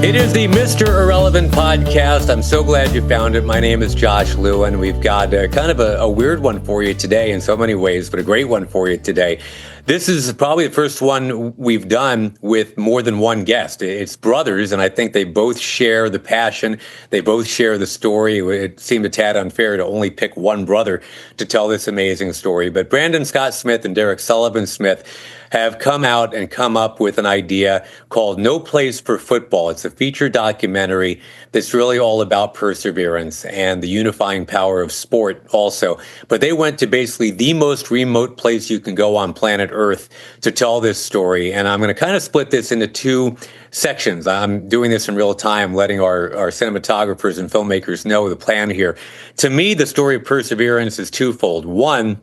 It is the Mr. Irrelevant podcast. I'm so glad you found it. My name is Josh Lewin. We've got kind of a weird one for you today in so many ways, but a great one for you today. This is probably the first one we've done with more than one guest. It's brothers, and I think they both share the passion. They both share the story. It seemed a tad unfair to only pick one brother to tell this amazing story. But Brandon Scott Smith and Derek Sullivan Smith have come out and come up with an idea called No Place for Football. It's a feature documentary that's really all about perseverance and the unifying power of sport also. But they went to basically the most remote place you can go on planet Earth to tell this story. And I'm going to kind of split this into two sections. I'm doing this in real time, letting our cinematographers and filmmakers know the plan here. To me, the story of perseverance is twofold. One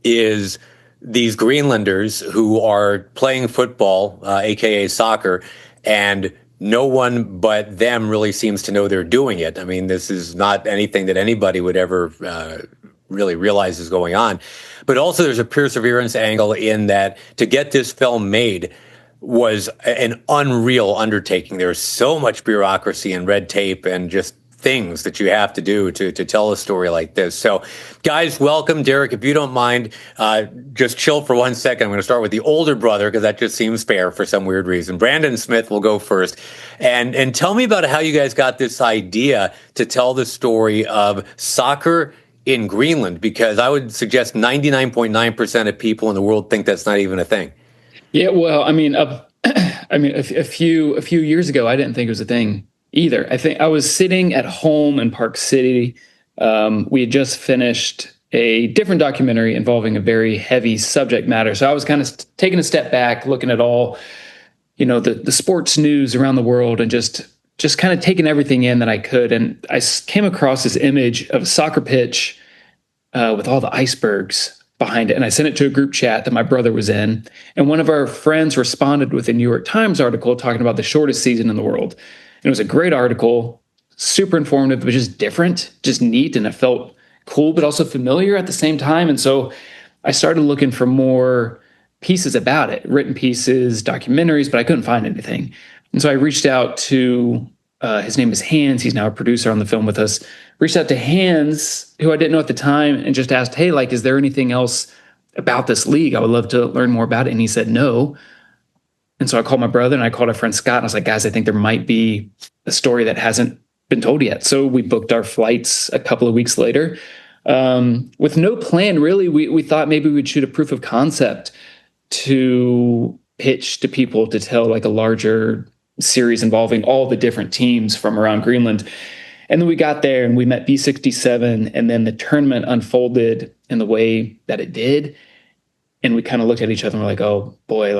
is these Greenlanders who are playing football, aka soccer, and no one but them really seems to know they're doing it. I mean, this is not anything that anybody would ever really realize is going on. But also there's a perseverance angle in that to get this film made was an unreal undertaking. There's so much bureaucracy and red tape and just things that you have to do to tell a story like this. So, guys, welcome. Derek, if you don't mind, just chill for 1 second. I'm going to start with the older brother because that just seems fair for some weird reason. Brandon Smith will go first. And tell me about how you guys got this idea to tell the story of soccer in Greenland, because I would suggest 99.9% of people in the world think that's not even a thing. Yeah, well, I mean, a few years ago, I didn't think it was a thing either. I think I was sitting at home in Park City. We had just finished a different documentary involving a very heavy subject matter. So I was kind of taking a step back, looking at all, the sports news around the world and just kind of taking everything in that I could. And I came across this image of a soccer pitch with all the icebergs behind it. And I sent it to a group chat that my brother was in. And one of our friends responded with a New York Times article talking about the shortest season in the world. It was a great article, super informative, but just different, just neat. And it felt cool, but also familiar at the same time. And so I started looking for more pieces about it, written pieces, documentaries, but I couldn't find anything. And so I reached out to, his name is Hans. He's now a producer on the film with us. Reached out to Hans, who I didn't know at the time, and just asked, hey, is there anything else about this league? I would love to learn more about it. And he said, no. And so I called my brother and I called our friend Scott. And I was like, guys, I think there might be a story that hasn't been told yet. So we booked our flights a couple of weeks later with no plan, really. We thought maybe we'd shoot a proof of concept to pitch to people to tell a larger series involving all the different teams from around Greenland. And then we got there and we met B67, and then the tournament unfolded in the way that it did. And we kind of looked at each other and we're like, oh boy,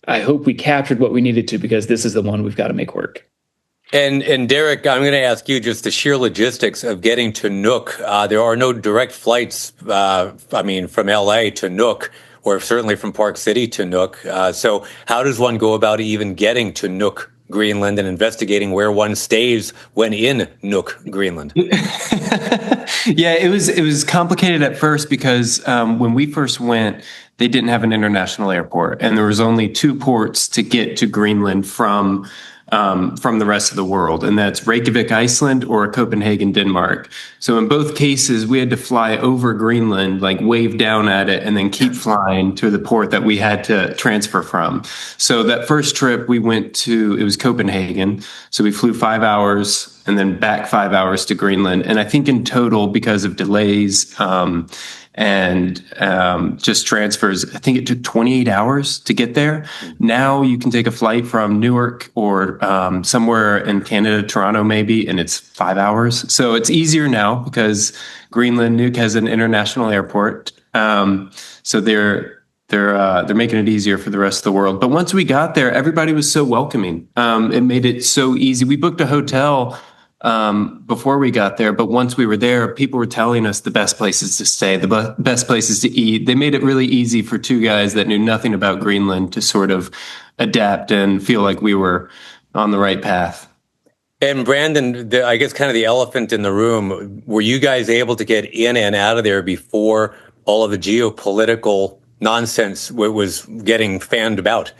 I hope we captured what we needed to, because this is the one we've got to make work. And Derek, I'm going to ask you just the sheer logistics of getting to Nuuk. There are no direct flights, from LA to Nuuk, or certainly from Park City to Nuuk. So how does one go about even getting to Nuuk, Greenland, and investigating where one stays when in Nuuk, Greenland? Yeah, it was complicated at first because when we first went, they didn't have an international airport, and there was only two ports to get to Greenland from the rest of the world, and that's Reykjavik, Iceland, or Copenhagen, Denmark. So in both cases, we had to fly over Greenland, wave down at it, and then keep flying to the port that we had to transfer from. So that first trip we went to, it was Copenhagen. So we flew 5 hours and then back 5 hours to Greenland. And I think in total, because of delays, and just transfers, I think it took 28 hours to get there. Now you can take a flight from Newark or somewhere in Canada, Toronto maybe, and it's 5 hours. So it's easier now because Greenland, Nuuk has an international airport. So they're making it easier for the rest of the world. But once we got there, everybody was so welcoming. It made it so easy. We booked a hotel before we got there, but once we were there, people were telling us the best places to stay, the best places to eat. They made it really easy for two guys that knew nothing about Greenland to sort of adapt and feel like we were on the right path. And Brandon, I guess kind of the elephant in the room, were you guys able to get in and out of there before all of the geopolitical nonsense was getting fanned about?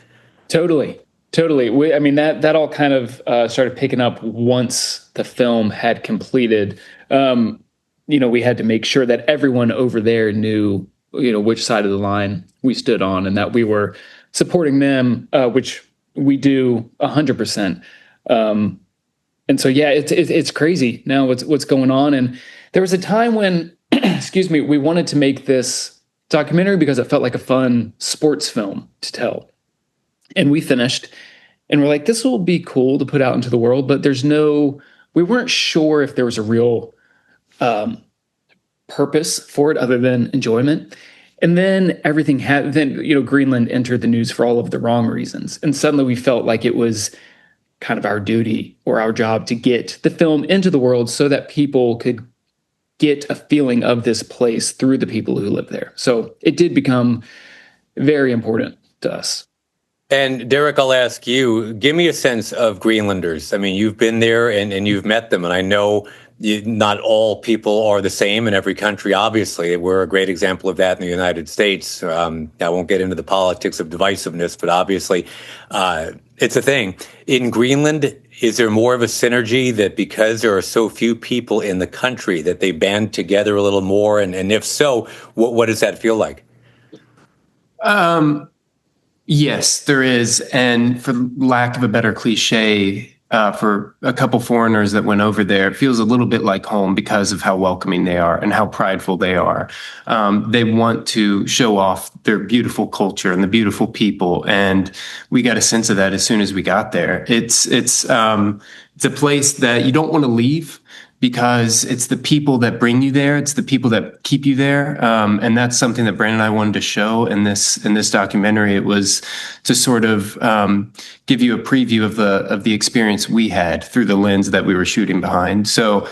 Totally. Totally. I mean, that all kind of started picking up once the film had completed. We had to make sure that everyone over there knew, which side of the line we stood on, and that we were supporting them, which we do 100%. And so, yeah, it's crazy now what's going on. And there was a time when, excuse me, we wanted to make this documentary because it felt like a fun sports film to tell. And we finished, and we're like, this will be cool to put out into the world, but we weren't sure if there was a real purpose for it other than enjoyment. And then Greenland entered the news for all of the wrong reasons. And suddenly we felt like it was kind of our duty or our job to get the film into the world so that people could get a feeling of this place through the people who live there. So it did become very important to us. And Derek, I'll ask you, give me a sense of Greenlanders. I mean, you've been there and you've met them, and I know not all people are the same in every country, obviously. We're a great example of that in the United States. I won't get into the politics of divisiveness, but obviously it's a thing. In Greenland, is there more of a synergy that because there are so few people in the country that they band together a little more? And if so, what does that feel like? Yes, there is. And for lack of a better cliche, for a couple foreigners that went over there, it feels a little bit like home because of how welcoming they are and how prideful they are. They want to show off their beautiful culture and the beautiful people. And we got a sense of that as soon as we got there. It's a place that you don't want to leave, because it's the people that bring you there. It's the people that keep you there. And that's something that Brandon and I wanted to show in this documentary. It was to sort of give you a preview of the experience we had through the lens that we were shooting behind. So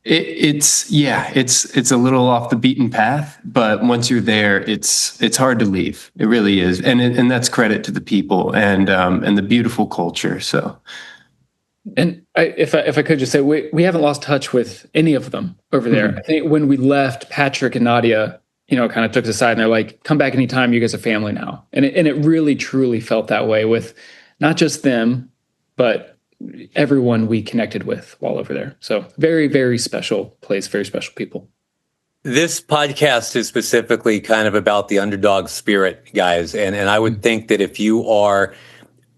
it's a little off the beaten path, but once you're there, it's hard to leave. It really is. And that's credit to the people and the beautiful culture. So. And if I could just say, we haven't lost touch with any of them over there. Mm-hmm. I think when we left, Patrick and Nadia, kind of took us aside and they're like, come back anytime, you guys are family now. And it really, truly felt that way with not just them, but everyone we connected with while over there. So very, very special place, very special people. This podcast is specifically kind of about the underdog spirit, guys. And I would think that if you are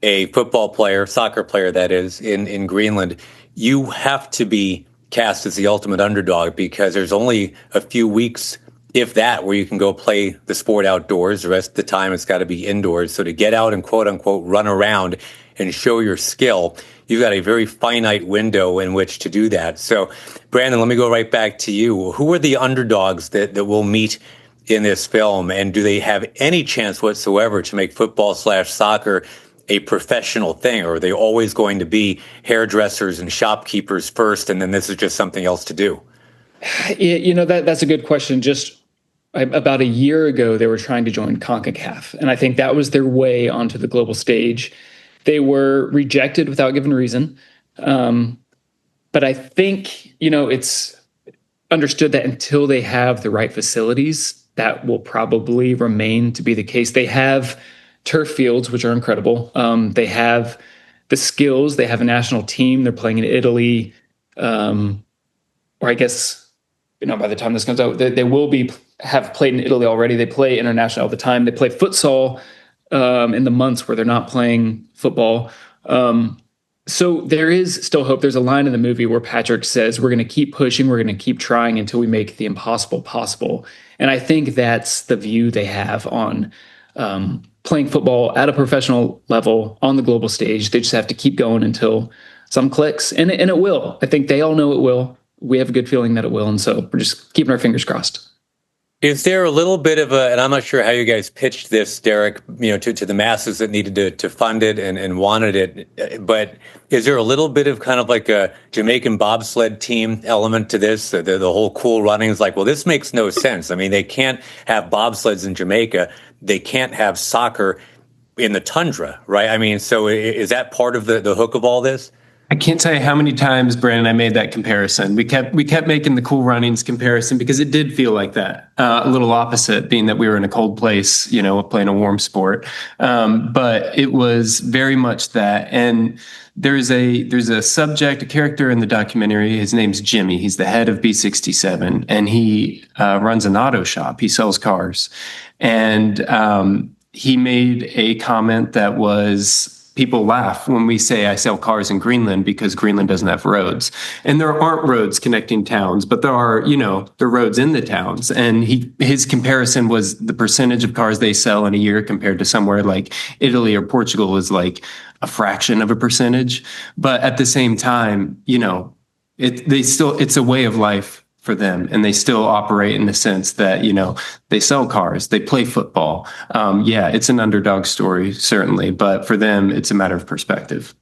a football player, soccer player that is, in Greenland, you have to be cast as the ultimate underdog, because there's only a few weeks, if that, where you can go play the sport outdoors. The rest of the time it's got to be indoors. So to get out and quote unquote run around and show your skill, you've got a very finite window in which to do that. So Brandon, let me go right back to you. Who are the underdogs that we'll meet in this film? And do they have any chance whatsoever to make football/soccer a professional thing, or are they always going to be hairdressers and shopkeepers first, and then this is just something else to do? That's a good question. Just about a year ago, they were trying to join CONCACAF, and I think that was their way onto the global stage. They were rejected without given reason. But I think, it's understood that until they have the right facilities, that will probably remain to be the case. They have turf fields, which are incredible. They have the skills. They have a national team. They're playing in Italy. Or I guess, by the time this comes out, they will have played in Italy already. They play international all the time. They play futsal in the months where they're not playing football. So there is still hope. There's a line in the movie where Patrick says, we're going to keep pushing. We're going to keep trying until we make the impossible possible. And I think that's the view they have on playing football at a professional level on the global stage. They just have to keep going until some clicks, and it will. I think they all know it will. We have a good feeling that it will, and so we're just keeping our fingers crossed. Is there a little bit of and I'm not sure how you guys pitched this, Derek, to the masses that needed to fund it and wanted it, but is there a little bit of kind of like a Jamaican bobsled team element to this? The whole cool running is like, well, this makes no sense. I mean, they can't have bobsleds in Jamaica. They can't have soccer in the tundra, right? I mean, so is that part of the hook of all this? I can't tell you how many times, Brandon, I made that comparison. We kept making the Cool Runnings comparison because it did feel like that. A little opposite, being that we were in a cold place, playing a warm sport. But it was very much that. And there's a character in the documentary. His name's Jimmy. He's the head of B67, and he runs an auto shop. He sells cars, and he made a comment that was, people laugh when we say I sell cars in Greenland because Greenland doesn't have roads. And there aren't roads connecting towns, but there are, there are roads in the towns. And his comparison was the percentage of cars they sell in a year compared to somewhere like Italy or Portugal is like a fraction of a percentage. But at the same time, it's a way of life for them, and they still operate in the sense that they sell cars, they play football. It's an underdog story, certainly, but for them it's a matter of perspective.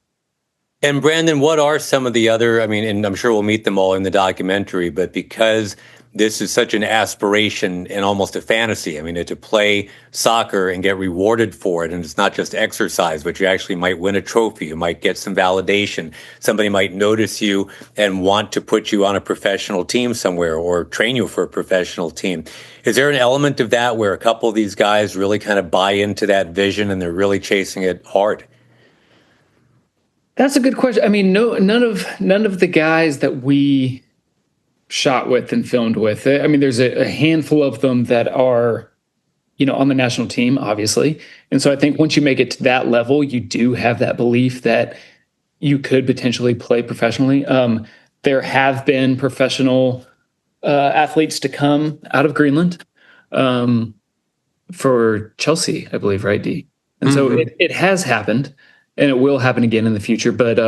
And Brandon, what are some of the other, and I'm sure we'll meet them all in the documentary, but because this is such an aspiration and almost a fantasy, to play soccer and get rewarded for it, and it's not just exercise, but you actually might win a trophy, you might get some validation, somebody might notice you and want to put you on a professional team somewhere or train you for a professional team. Is there an element of that where a couple of these guys really kind of buy into that vision and they're really chasing it hard? That's a good question. No, none of the guys that we shot with and filmed with. There's a handful of them that are, on the national team, obviously. And so I think once you make it to that level, you do have that belief that you could potentially play professionally. There have been professional athletes to come out of Greenland for Chelsea, I believe, right, D? And so it has happened, and it will happen again in the future. But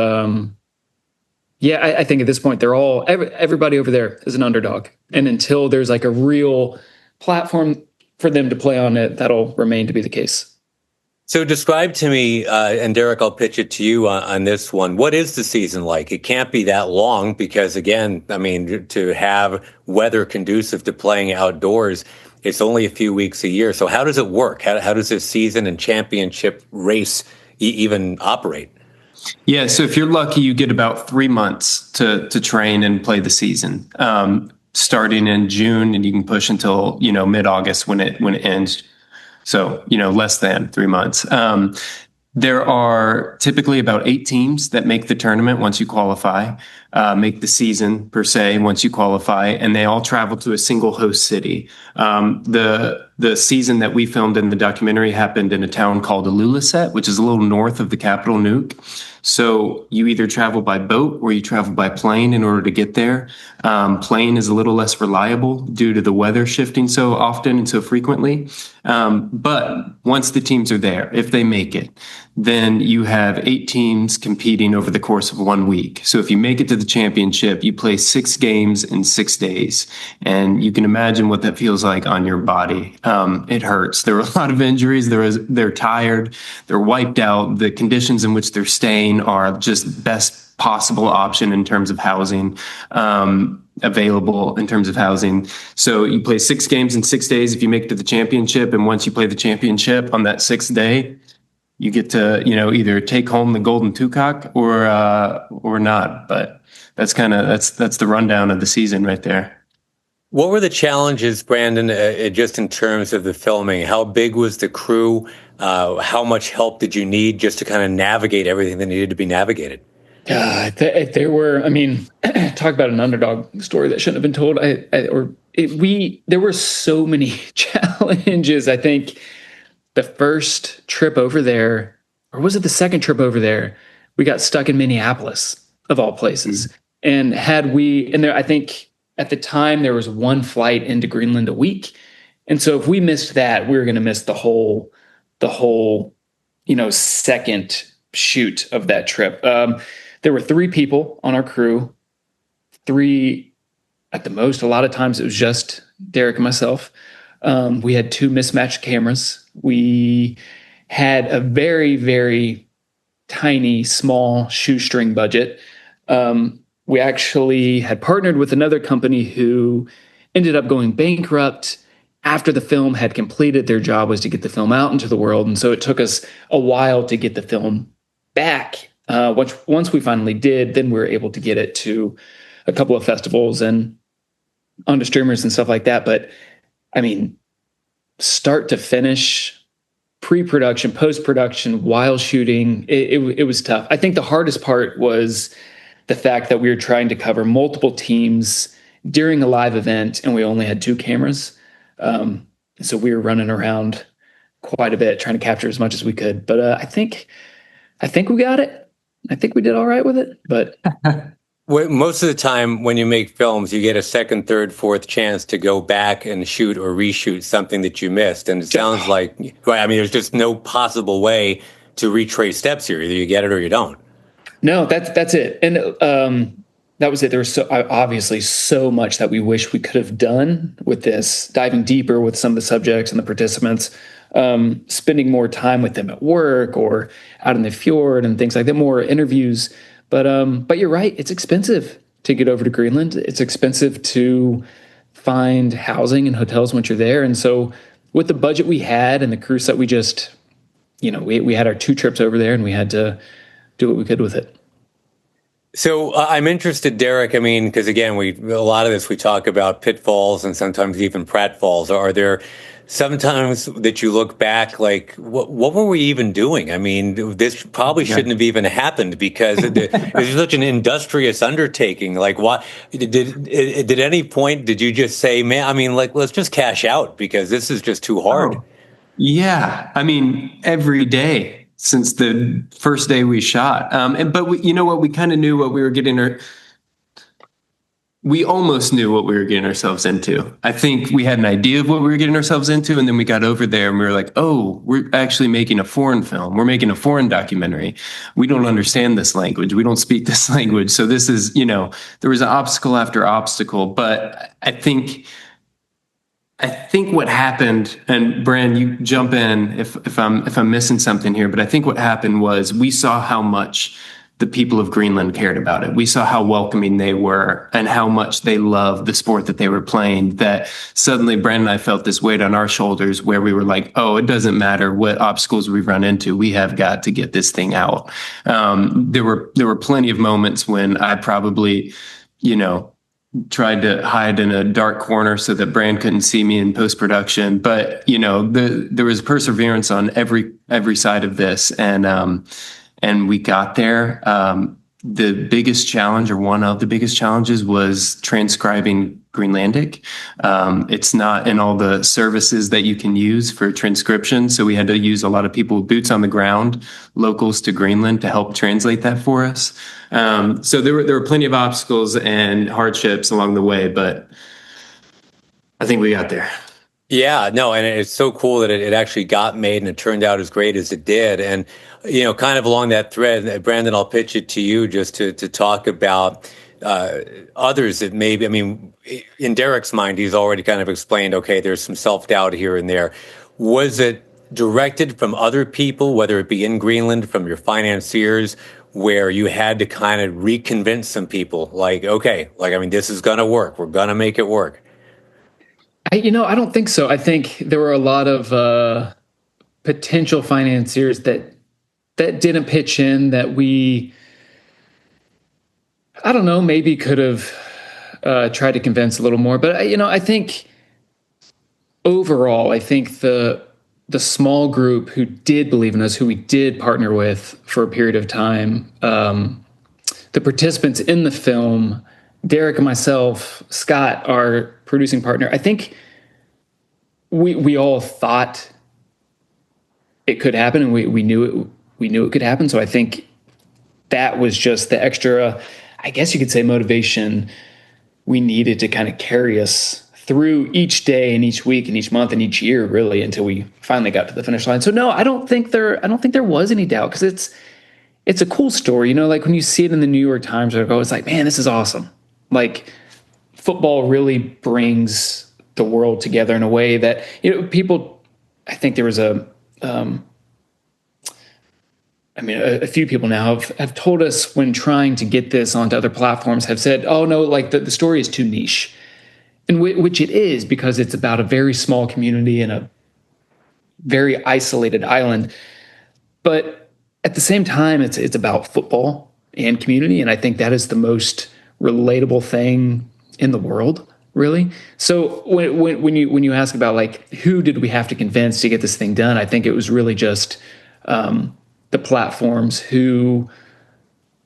I think at this point, everybody over there is an underdog. And until there's like a real platform for them to play on it, that'll remain to be the case. So describe to me, and Derek, I'll pitch it to you on this one. What is the season like? It can't be that long because, again, to have weather conducive to playing outdoors, it's only a few weeks a year. So how does it work? How does this season and championship race even operate? Yeah, so if you're lucky, you get about 3 months to train and play the season, starting in June, and you can push until mid-August when it ends. So less than 3 months. There are typically about 8 teams that make the tournament once you qualify, make the season per se once you qualify, and they all travel to a single host city. The season that we filmed in the documentary happened in a town called Ilulissat, which is a little north of the capital, Nuuk. So you either travel by boat or you travel by plane in order to get there. Plane is a little less reliable due to the weather shifting so often and so frequently. But once the teams are there, if they make it, then you have 8 teams competing over the course of 1 week. So if you make it to the championship, you play 6 games in 6 days. And you can imagine what that feels like on your body. It hurts. There are a lot of injuries. They're tired. They're wiped out. The conditions in which they're staying are just best possible option in terms of housing. Available in terms of housing. So you play 6 games in 6 days if you make it to the championship. And once you play the championship on that 6th day, you get to, either take home the golden toucan or not. But that's the rundown of the season right there. What were the challenges, Brandon, just in terms of the filming? How big was the crew? How much help did you need just to kind of navigate everything that needed to be navigated? There were, talk about an underdog story that shouldn't have been told. There were so many challenges. I think the first trip over there, or was it the second trip over there, we got stuck in Minneapolis, of all places. And I think at the time there was 1 flight into Greenland a week. And so if we missed that, we were going to miss the whole, second shoot of that trip. There were 3 people on our crew, 3 at the most. A lot of times it was just Derek and myself. We had 2 mismatched cameras. We had a very, very tiny, small shoestring budget. We actually had partnered with another company who ended up going bankrupt after the film had completed. Their job was to get the film out into the world. And so it took us a while to get the film back Once we finally did, then we were able to get it to a couple of festivals and onto streamers and stuff like that. But I mean, start to finish, pre-production, post-production, while shooting, it was tough. I think the hardest part was the fact that we were trying to cover multiple teams during a live event, and we only had 2 cameras. So we were running around quite a bit trying to capture as much as we could. But I think we got it. I think we did all right with it. But most of the time when you make films, you get a second, third, fourth chance to go back and shoot or reshoot something that you missed. And it sounds like, right, I mean, there's just no possible way to retrace steps here. Either you get it or you don't. No, that's it. And that was it. There was obviously so much that we wish we could have done with this, diving deeper with some of the subjects and the participants, spending more time with them at work or out in the fjord and things like that, more interviews. But you're right. It's expensive to get over to Greenland. It's expensive to find housing and hotels once you're there. And so with the budget we had and the cruise that we just, we had our 2 trips over there and we had to do what we could with it. So I'm interested, Derek. I mean, because again, a lot of this we talk about pitfalls and sometimes even pratfalls. Are there sometimes that you look back like, what were we even doing? I mean, this probably shouldn't have even happened because it's such an industrious undertaking. Like, what at any point did you just say, man? I mean, like, let's just cash out because this is just too hard. Oh, yeah, I mean, every day since the first day we shot. But we, you know what? We kind of knew what we were getting. We almost knew what we were getting ourselves into. I think we had an idea of what we were getting ourselves into, and then we got over there and we were like, oh, we're actually making a foreign film. We're making a foreign documentary. We don't understand this language. We don't speak this language. So this is, there was an obstacle after obstacle. But I think what happened, and Brand, you jump in if I'm missing something here, but I think what happened was we saw how much the people of Greenland cared about it. We saw how welcoming they were and how much they loved the sport that they were playing, that suddenly Brand and I felt this weight on our shoulders where we were like, oh, it doesn't matter what obstacles we run into. We have got to get this thing out. There were plenty of moments when I probably, tried to hide in a dark corner so that Brand couldn't see me in post-production. But, there was perseverance on every side of this. And we got there. The biggest challenge, or one of the biggest challenges, was transcribing Greenlandic. It's not in all the services that you can use for transcription. So we had to use a lot of people with boots on the ground, locals to Greenland, to help translate that for us. So there were plenty of obstacles and hardships along the way, but I think we got there. Yeah, no, and it's so cool that it actually got made and it turned out as great as it did. And, kind of along that thread, Brandon, I'll pitch it to you just to talk about others that maybe, I mean, in Derek's mind, he's already kind of explained, okay, there's some self-doubt here and there. Was it directed from other people, whether it be in Greenland, from your financiers, where you had to kind of reconvince some people, like, okay, I mean, this is going to work. We're going to make it work. I don't think so. I think there were a lot of potential financiers that didn't pitch in, that we, I don't know, maybe could have tried to convince a little more. But I think overall, I think the small group who did believe in us, who we did partner with for a period of time, the participants in the film, Derek and myself, Scott, our producing partner, I think we all thought it could happen, and we knew it could happen. So I think that was just the extra, I guess you could say, motivation we needed to kind of carry us through each day and each week and each month and each year, really, until we finally got to the finish line. So no, I don't think there was any doubt, because it's a cool story. Like when you see it in the New York Times article, it's like, man, this is awesome. Like, football really brings the world together in a way that, people, I think there was a few people now have told us, when trying to get this onto other platforms, have said, oh no, like the story is too niche. And which it is, because it's about a very small community in a very isolated island. But at the same time, it's about football and community, and I think that is the most relatable thing in the world, really. So when you ask about like who did we have to convince to get this thing done, I think it was really just the platforms who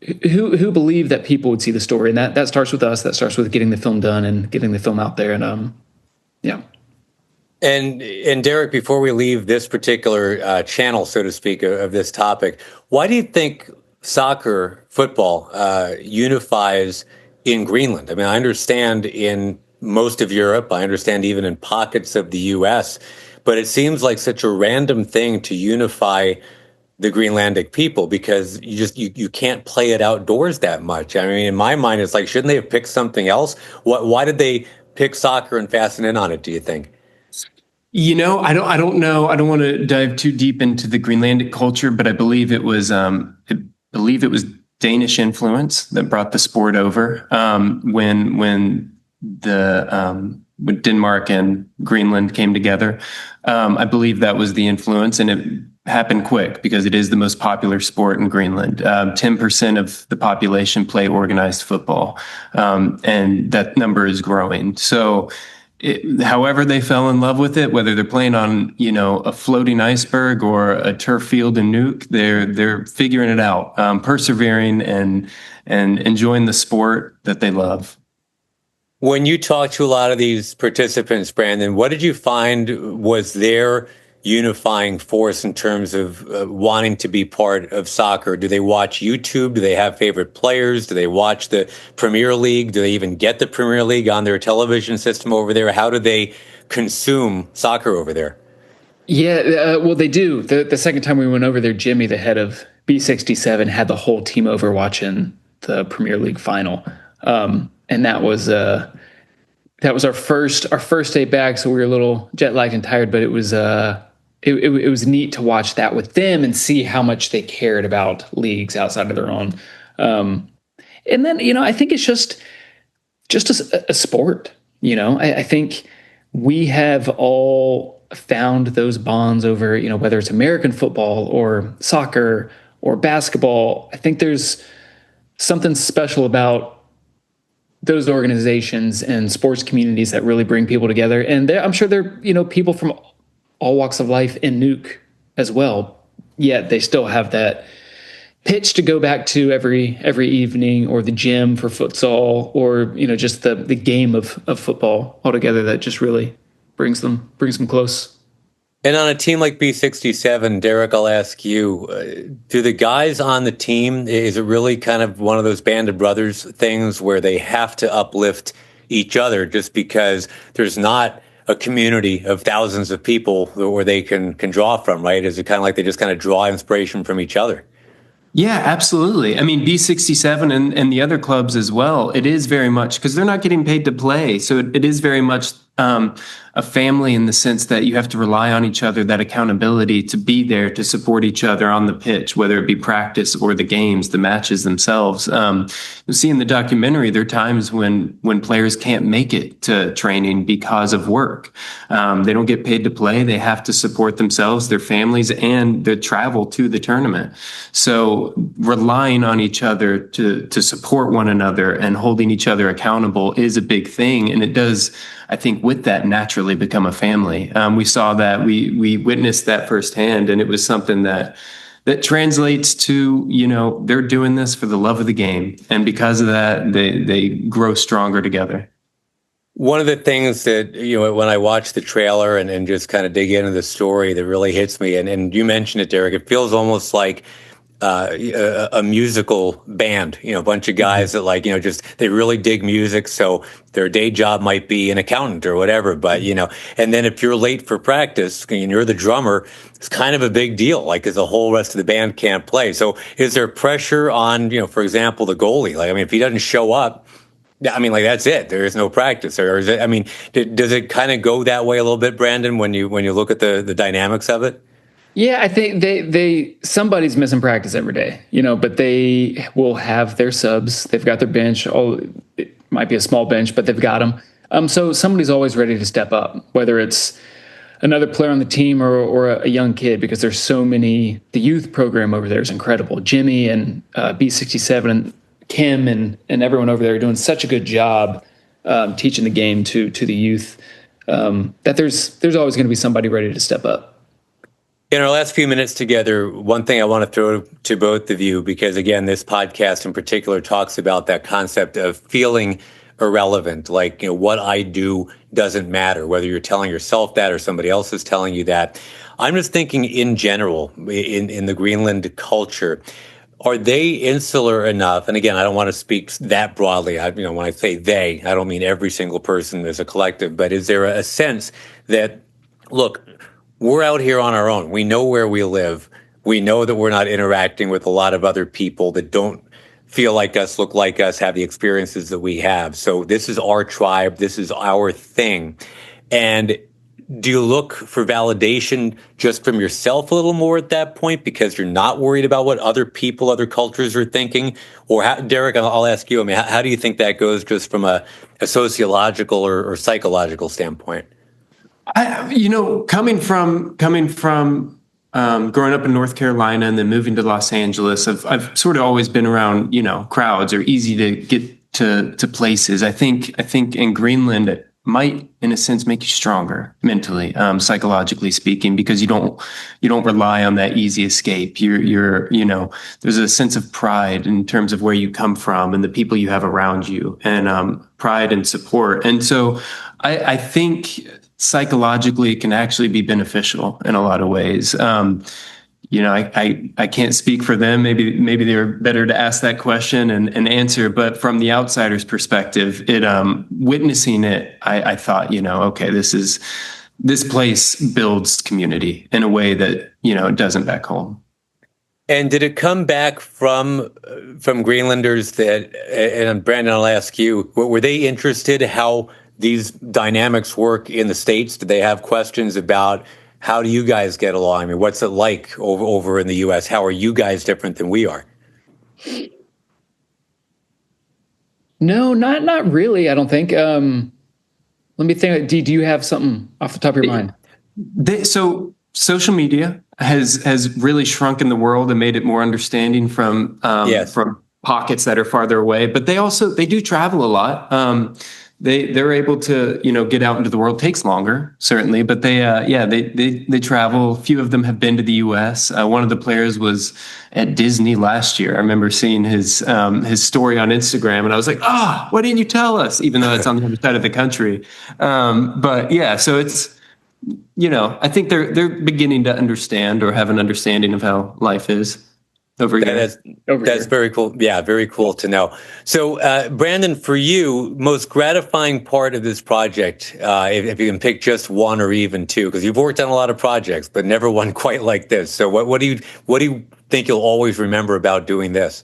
believe that people would see the story, and that starts with us. That starts with getting the film done and getting the film out there, and yeah. And Derek, before we leave this particular channel, so to speak, of this topic, why do you think soccer, football, unifies in Greenland? I mean, I understand in most of Europe, I understand even in pockets of the U.S., but it seems like such a random thing to unify the Greenlandic people, because you can't play it outdoors that much. I mean, in my mind, it's like, shouldn't they have picked something else? Why did they pick soccer and fasten in on it, do you think? I don't know. I don't want to dive too deep into the Greenlandic culture, but I believe it was Danish influence that brought the sport over. When Denmark and Greenland came together, I believe that was the influence, and it happened quick because it is the most popular sport in Greenland. 10% of the population play organized football, and that number is growing. So. However they fell in love with it, whether they're playing on, a floating iceberg or a turf field in Nuuk, they're figuring it out, persevering and enjoying the sport that they love. When you talk to a lot of these participants, Brandon, what did you find was their unifying force in terms of wanting to be part of soccer? Do they watch YouTube? Do they have favorite players? Do they watch the Premier League? Do they even get the Premier League on their television system over there? How do they consume soccer over there? Yeah, well, they do. The second time we went over there, Jimmy, the head of B67, had the whole team over watching the Premier League final, and that was our first day back. So we were a little jet lagged and tired, but it was it was neat to watch that with them and see how much they cared about leagues outside of their own. And then, I think it's just a sport. I think we have all found those bonds over, whether it's American football or soccer or basketball. I think there's something special about those organizations and sports communities that really bring people together. And I'm sure there are, people from all walks of life in Nuuk as well. Yet they still have that pitch to go back to every evening, or the gym for futsal, or just the game of football altogether. That just really brings them close. And on a team like B67, Derek, I'll ask you, do the guys on the team, is it really kind of one of those band of brothers things where they have to uplift each other just because there's not a community of thousands of people where they can draw from, right? Is it kind of like they just kind of draw inspiration from each other? Yeah, absolutely. I mean, B67 and the other clubs as well, it is very much, because they're not getting paid to play. So it is very much a family, in the sense that you have to rely on each other, that accountability to be there to support each other on the pitch, whether it be practice or the games, the matches themselves. You see in the documentary, there are times when players can't make it to training because of work. They don't get paid to play. They have to support themselves, their families, and their travel to the tournament. So relying on each other to support one another and holding each other accountable is a big thing. And it does, I think, with that, naturally become a family. We saw that, we witnessed that firsthand, and it was something that translates to, they're doing this for the love of the game. And because of that, they grow stronger together. One of the things that, when I watch the trailer and just kind of dig into the story, that really hits me, and you mentioned it, Derek, it feels almost like a musical band, a bunch of guys that just, they really dig music. So their day job might be an accountant or whatever, but, and then if you're late for practice and you're the drummer, it's kind of a big deal, because the whole rest of the band can't play. So is there pressure on, for example, the goalie? If he doesn't show up, that's it. There is no practice. Or is it, does it kind of go that way a little bit, Brandon, when you look at the dynamics of it? Yeah, I think somebody's missing practice every day, but they will have their subs. They've got their bench. It might be a small bench, but they've got them. So somebody's always ready to step up, whether it's another player on the team or a young kid, because there's so many. The youth program over there is incredible. Jimmy and B67 and Kim and everyone over there are doing such a good job teaching the game to the youth, that there's always going to be somebody ready to step up. In our last few minutes together, one thing I want to throw to both of you, because again, this podcast in particular talks about that concept of feeling irrelevant, like, what I do doesn't matter, whether you're telling yourself that or somebody else is telling you that. I'm just thinking in general, in the Greenland culture, are they insular enough? And again, I don't want to speak that broadly. When I say they, I don't mean every single person as a collective, but is there a sense that, look, we're out here on our own. We know where we live. We know that we're not interacting with a lot of other people that don't feel like us, look like us, have the experiences that we have. So this is our tribe. This is our thing. And do you look for validation just from yourself a little more at that point because you're not worried about what other people, other cultures are thinking? Or Derek, I'll ask you, how do you think that goes just from a sociological or psychological standpoint? Coming from growing up in North Carolina and then moving to Los Angeles, I've sort of always been around, crowds are easy to get to places. I think in Greenland it might, in a sense, make you stronger mentally, psychologically speaking, because you don't rely on that easy escape. You're there's a sense of pride in terms of where you come from and the people you have around you, and pride and support. And so I think psychologically it can actually be beneficial in a lot of ways. I can't speak for them. Maybe they're better to ask that question and answer. But from the outsider's perspective, witnessing it, I thought, okay, this place builds community in a way that, it doesn't back home. And did it come back from Greenlanders that, and Brandon, I'll ask you, were they interested how these dynamics work in the States? Do they have questions about how do you guys get along? I mean, what's it like over in the U.S.? How are you guys different than we are? No, not really. I don't think. Let me think. Do you have something off the top of your mind? So social media has really shrunken the world and made it more understanding from pockets that are farther away. But they do travel a lot. They're able to, get out into the world. It takes longer, certainly, but they travel. A few of them have been to the U.S. One of the players was at Disney last year. I remember seeing his story on Instagram, and I was like, why didn't you tell us? Even though it's on the other side of the country. So it's, I think they're beginning to understand or have an understanding of how life is. That's very cool. Yeah, very cool to know. So, Brandon, for you, most gratifying part of this project, if you can pick just one or even two, because you've worked on a lot of projects, but never one quite like this. So, what do you think you'll always remember about doing this?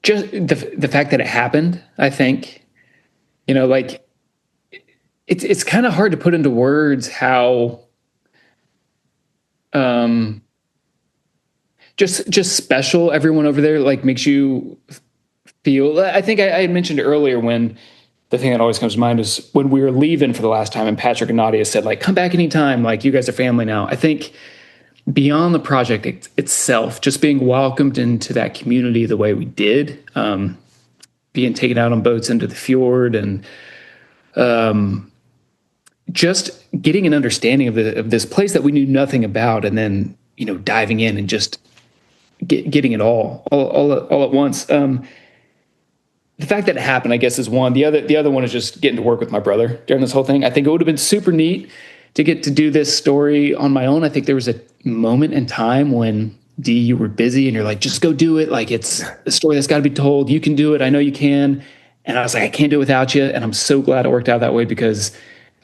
Just the fact that it happened. I think, it's kind of hard to put into words how. Just special everyone over there makes you feel. I think I had mentioned earlier when the thing that always comes to mind is when we were leaving for the last time and Patrick and Nadia said come back anytime, you guys are family now. I think beyond the project itself, just being welcomed into that community the way we did, being taken out on boats into the fjord and just getting an understanding of this place that we knew nothing about, and then diving in and just getting it all at once. The fact that it happened, I guess, is one. The other one is just getting to work with my brother during this whole thing. I think it would have been super neat to get to do this story on my own. I think there was a moment in time when you were busy and you're like, just go do it. It's a story that's got to be told. You can do it. I know you can. And I was like, I can't do it without you. And I'm so glad it worked out that way, because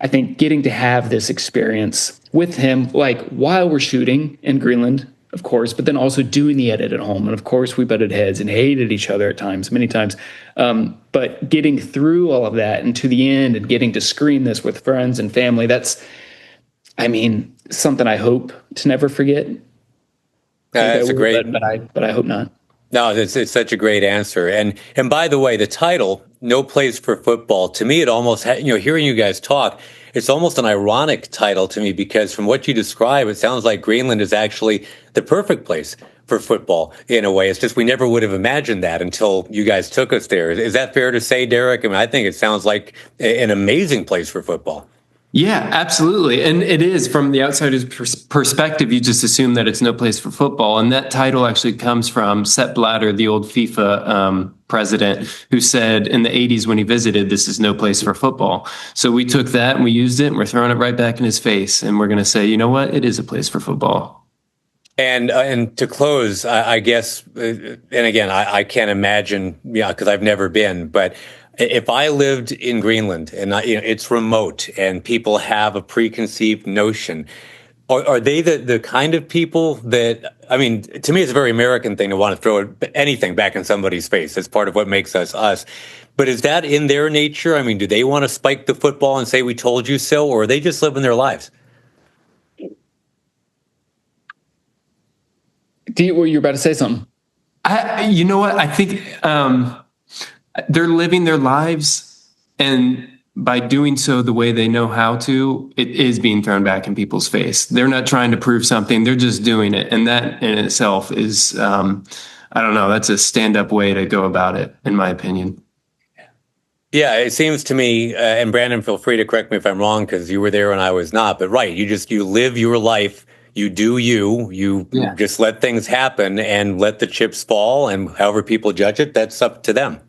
I think getting to have this experience with him, while we're shooting in Greenland, of course, but then also doing the edit at home. And of course, we butted heads and hated each other at times, many times. But getting through all of that and to the end and getting to screen this with friends and family, that's, something I hope to never forget. That's a great. But I hope not. No, it's such a great answer. And by the way, the title, No Place for Football, to me, it almost, hearing you guys talk, it's almost an ironic title to me because from what you describe, it sounds like Greenland is actually the perfect place for football in a way. It's just we never would have imagined that until you guys took us there. Is that fair to say, Derek? I mean, I think it sounds like an amazing place for football. Yeah, absolutely. And it is, from the outsider's perspective, you just assume that it's no place for football. And that title actually comes from Sepp Blatter, the old FIFA president, who said in the 80s when he visited, this is no place for football. So we took that and we used it and we're throwing it right back in his face. And we're going to say, you know what? It is a place for football. And to close, I guess, and again, I can't imagine, because I've never been, but if I lived in Greenland and it's remote and people have a preconceived notion, are they the kind of people that, I mean, to me, it's a very American thing to want to throw anything back in somebody's face. That's part of what makes us us. But is that in their nature? I mean, do they want to spike the football and say, we told you so, or are they just living their lives? Well, you're about to say something. You know what? I think they're living their lives, and by doing so the way they know how to, it is being thrown back in people's face. They're not trying to prove something. They're just doing it. And that in itself is, I don't know, that's a stand-up way to go about it, in my opinion. Yeah, it seems to me, and Brandon, feel free to correct me if I'm wrong, because you were there and I was not, but right, you live your life. You do you just let things happen and let the chips fall, and however people judge it, that's up to them.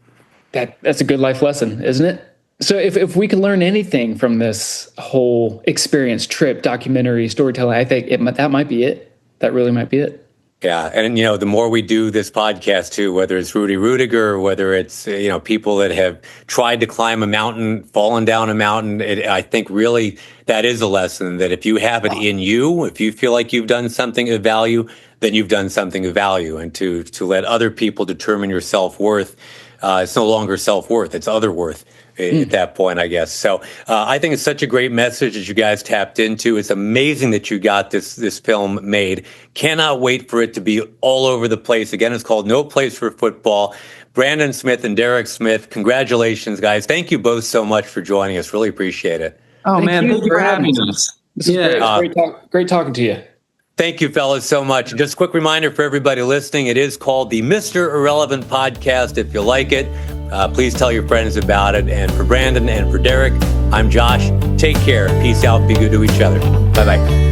That's a good life lesson, isn't it? So if we can learn anything from this whole experience, trip, documentary, storytelling, I think that might be it. That really might be it. Yeah. And, the more we do this podcast too, whether it's Rudy Rudiger, or whether it's, people that have tried to climb a mountain, fallen down a mountain, I think really that is a lesson that if you have it in you, if you feel like you've done something of value, then you've done something of value. And to let other people determine your self-worth, it's no longer self-worth, it's other worth at that point, I guess. So I think it's such a great message that you guys tapped into. It's amazing that you got this film made. Cannot wait for it to be all over the place. Again, it's called No Place for Football. Brandon Smith and Derek Smith, congratulations, guys. Thank you both so much for joining us. Really appreciate it. Oh, thank you for having us. This is great talking to you. Thank you, fellas, so much. Just a quick reminder for everybody listening, it is called the Mr. Irrelevant Podcast. If you like it, please tell your friends about it. And for Brandon and for Derek, I'm Josh. Take care. Peace out. Be good to each other. Bye-bye.